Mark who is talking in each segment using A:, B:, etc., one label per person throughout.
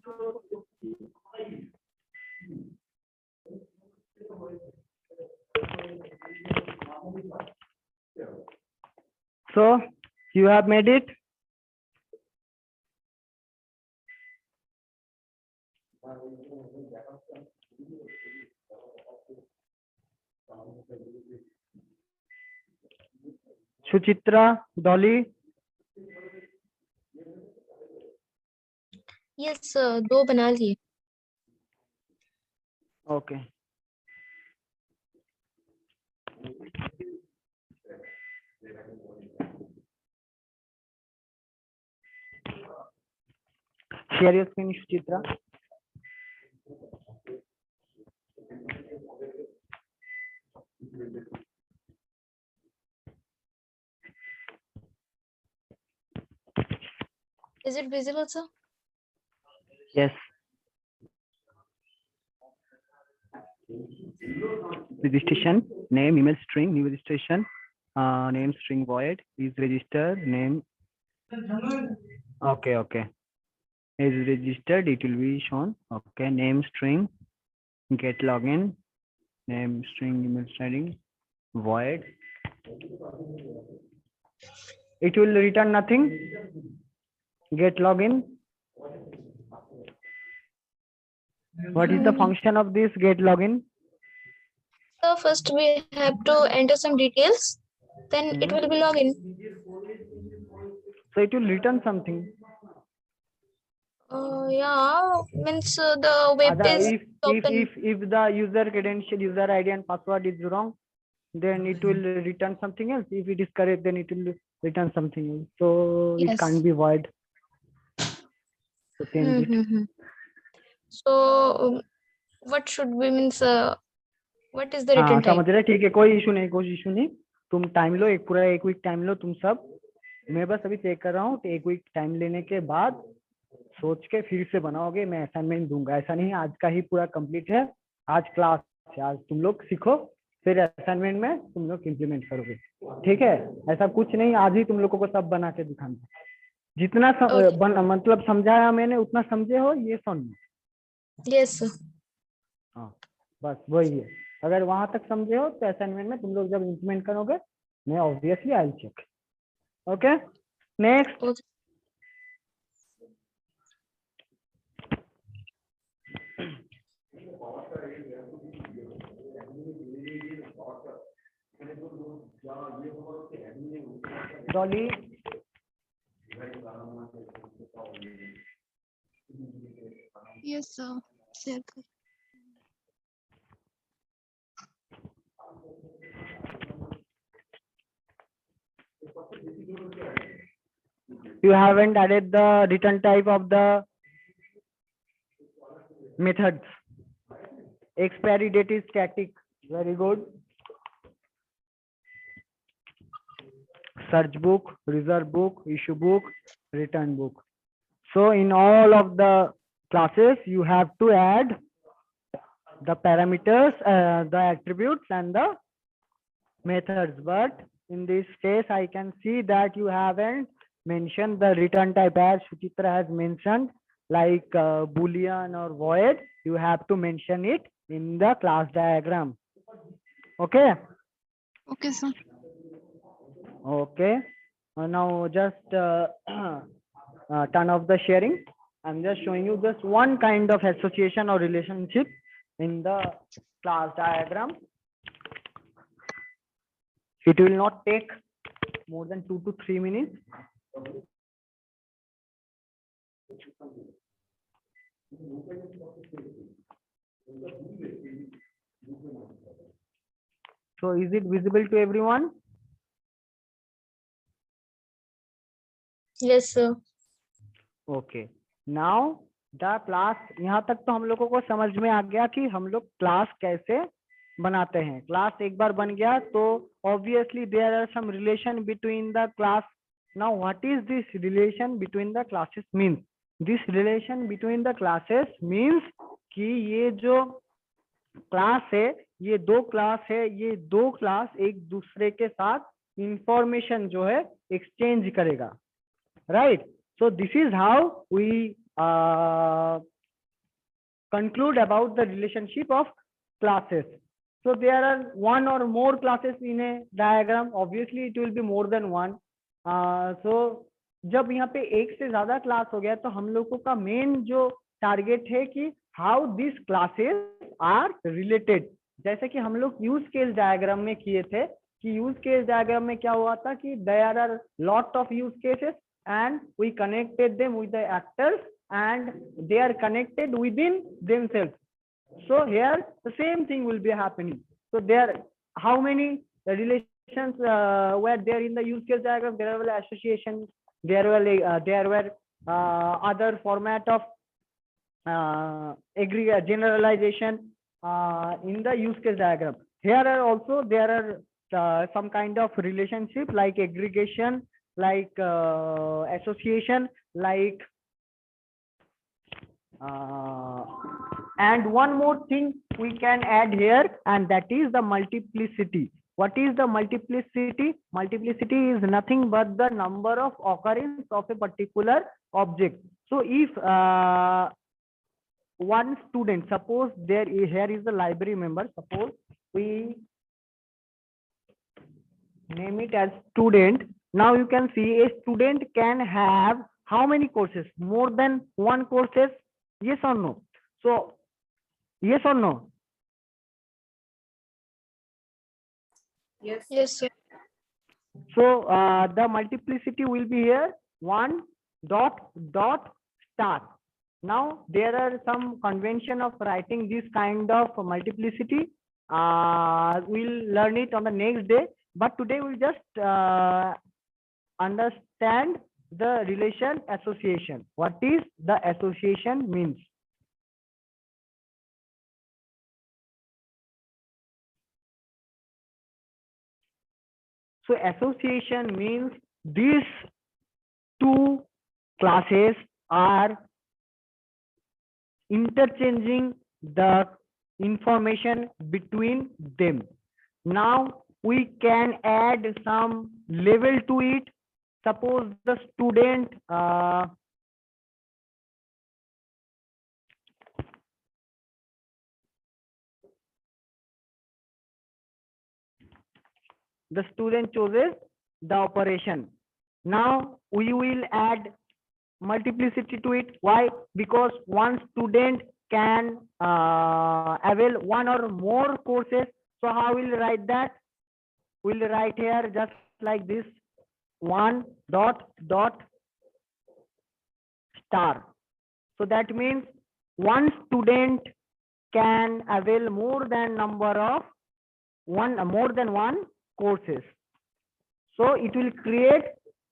A: So you have made it. Suchitra, Dolly.
B: Yes sir, 2 बना लिए।
A: Okay. Share your screen, Suchitra.
B: Is it visible, sir?
A: Yes. Registration name, email string, new registration, name string void is registered name. Okay, okay. Is registered, it will be shown. Okay, name string, get login, name string, email string, void. It will return nothing. Get login. What is the function of this get login?
B: So first we have to enter some details, then it will be login.
A: So it will return something.
B: Yeah, means the web page open.
A: If the user credential, user ID and password is wrong, then it will return something else. If it is correct, then it will return something else. So
B: Yes.
A: it can't be void. So change it.
B: So what should we means? What is the
A: हाँ
B: return type?
A: समझ रहे, ठीक है, कोई issue नहीं, तुम time लो, एक पूरा 1 वीक टाइम लो तुम सब। मैं बस अभी चेक कर रहा हूँ, 1 वीक टाइम लेने के बाद सोच के फिर से बनाओगे, मैं असाइनमेंट दूंगा। ऐसा नहीं आज का ही पूरा कंप्लीट है, आज क्लास है, आज तुम लोग सीखो, फिर असाइनमेंट में तुम लोग इम्प्लीमेंट करोगे, ठीक है? ऐसा कुछ नहीं, आज ही तुम लोगों को सब बना के दिखाना। जितना मतलब समझाया मैंने उतना समझे हो, ये सुन।
B: Yes sir.
A: हाँ बस वही है। अगर वहां तक समझे हो तो असाइनमेंट में तुम लोग जब इम्प्लीमेंट करोगे, मैं obviously I check. Okay, next. Dolly,
B: yes sir, share कर।
A: You haven't added the return type of the methods. Expiry date is static. Very good. Search book, reserve book, issue book, return book. So in all of the classes, you have to add the parameters, the attributes and the methods. But in this case, I can see that you haven't mentioned the return type as Suchitra has mentioned, like Boolean or void. You have to mention it in the class diagram. Okay.
B: Okay, sir.
A: Okay. Now just turn off the sharing. I'm just showing you just one kind of association or relationship in the class diagram. It will not take more than 2 to 3 minutes. So is it visible to everyone?
B: Yes, sir.
A: Okay. Now the class, यहाँ तक तो हम लोगों को समझ में आ गया कि हम लोग क्लास कैसे बनाते हैं। क्लास एक बार बन गया तो obviously there are some relation between the class. Now what is this relation between the classes means? This relation between the classes means कि ये जो क्लास है, ये 2 क्लास है, ये 2 क्लास एक दूसरे के साथ इंफॉर्मेशन जो है एक्सचेंज करेगा, right? So this is how we conclude about the relationship of classes. So there are one or more classes in a diagram. Obviously, it will be more than one. So जब यहाँ पे एक से ज्यादा class हो गया तो हम लोगों का मेन जो टारगेट है कि how this classes are related. जैसे कि हम लोग यूज केस डायग्राम में किए थे कि यूज केस डायग्राम में क्या हुआ था कि there are lot of use cases and we connected them with the actors and they are connected within themselves. So here the same thing will be happening. So there, how many relations were there in the use case diagram? There were associations, there were other format of generalization in the use case diagram. Here are also there are some kind of relationship like aggregation, like association, like and one more thing we can add here, and that is the multiplicity. What is the multiplicity? Multiplicity is nothing but the number of occurrence of a particular object. So if one student, suppose there is, here is the library member, suppose we name it as student. Now you can see a student can have how many courses? More than one courses? Yes or no? So yes or no?
C: Yes.
B: Yes, sir.
A: So the multiplicity will be here 1 dot dot star. Now there are some convention of writing this kind of multiplicity. We'll learn it on the next day, but today we'll just understand the relation association. What is the association means? So association means these two classes are interchanging the information between them. Now we can add some level to it. Suppose the student chooses the operation. Now we will add multiplicity to it. Why? Because one student can avail one or more courses. So how will we write that? We'll write here just like this, 1 dot dot star. So that means one student can avail more than one courses. So it will create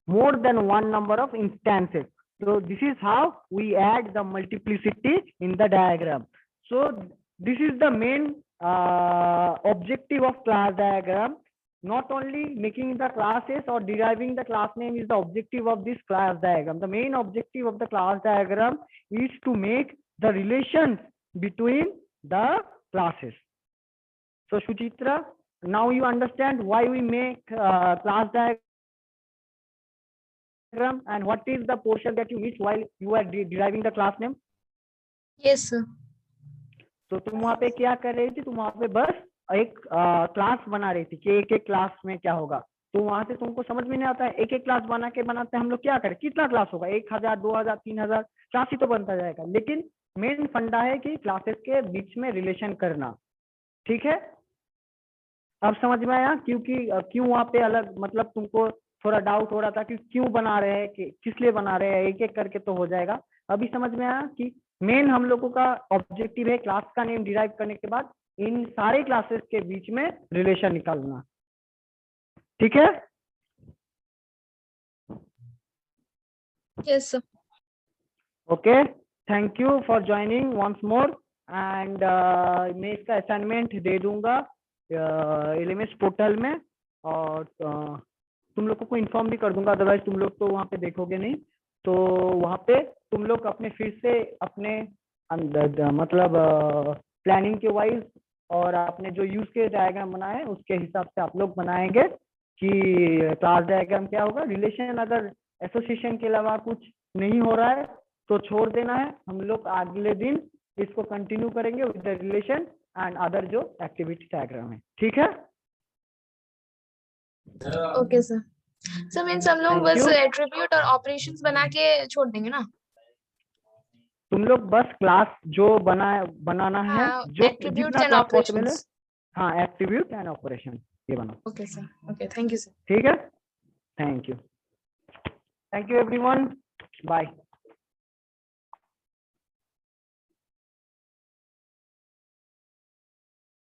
A: more than one number of instances. So this is how we add the multiplicity in the diagram. So this is the main objective of class diagram. Not only making the classes or deriving the class name is the objective of this class diagram. The main objective of the class diagram is to make the relations between the classes. So Suchitra, now you understand why we make class diagram and what is the portion that you miss while you are deriving the class name?
B: Yes, sir.
A: तो तुम वहाँ पे क्या कर रही थी? तुम वहाँ पे बस एक क्लास बना रही थी कि एक एक क्लास में क्या होगा. तो वहां से तुमको समझ में नहीं आता है. एक एक क्लास बनाते हैं हम लोग क्या करें? कितना क्लास होगा? 1000, 2000, 3000 क्लास ही तो बनता जाएगा. लेकिन मेन फंडा है कि क्लासेस के बीच में रिलेशन करना. ठीक है, अब समझ में आया क्योंकि क्यों वहाँ पे अलग, मतलब तुमको थोड़ा डाउट हो रहा था कि क्यों बना रहे हैं, कि किस लिए बना रहे हैं. एक एक करके तो हो जाएगा. अभी समझ में आया कि मेन हम लोगों का ऑब्जेक्टिव है क्लास का नेम डिराइव करने के बाद इन सारे क्लासेस के बीच में रिलेशन निकालना. ठीक है.
B: Yes, sir.
A: Okay, thank you for joining once more. And मैं इसका असाइनमेंट दे दूंगा LMS पोर्टल में और तुम लोग को इन्फॉर्म भी कर दूंगा. अदरवाइज तुम लोग तो वहाँ पे देखोगे नहीं. तो वहाँ पे तुम लोग अपने फिर से अपने मतलब प्लानिंग के वाइज और आपने जो यूज के डायग्राम बनाए हैं उसके हिसाब से आप लोग बनाएंगे कि क्लास डायग्राम क्या होगा. रिलेशन अगर एसोसिएशन के अलावा कुछ नहीं हो रहा है तो छोड़ देना है. हम लोग अगले दिन इसको कंटिन्यू करेंगे with the relation and other जो एक्टिविटी डायग्राम है, ठीक है।
B: Okay sir. सर मीन्स हम लोग
A: Thank
B: बस
A: you.
B: एट्रीब्यूट और ऑपरेशंस बना के छोड़ देंगे ना?
A: तुम लोग बस क्लास जो बनाना है,
B: हाँ,
A: जो
B: attributes
A: जितना
B: and
A: क्लास पॉसिबल है,
B: operations.
A: हाँ एट्रीब्यूट एंड ऑपरेशन ये बनाओ,
B: okay sir, okay, thank you sir.
A: ठीक है। Thank you everyone, bye.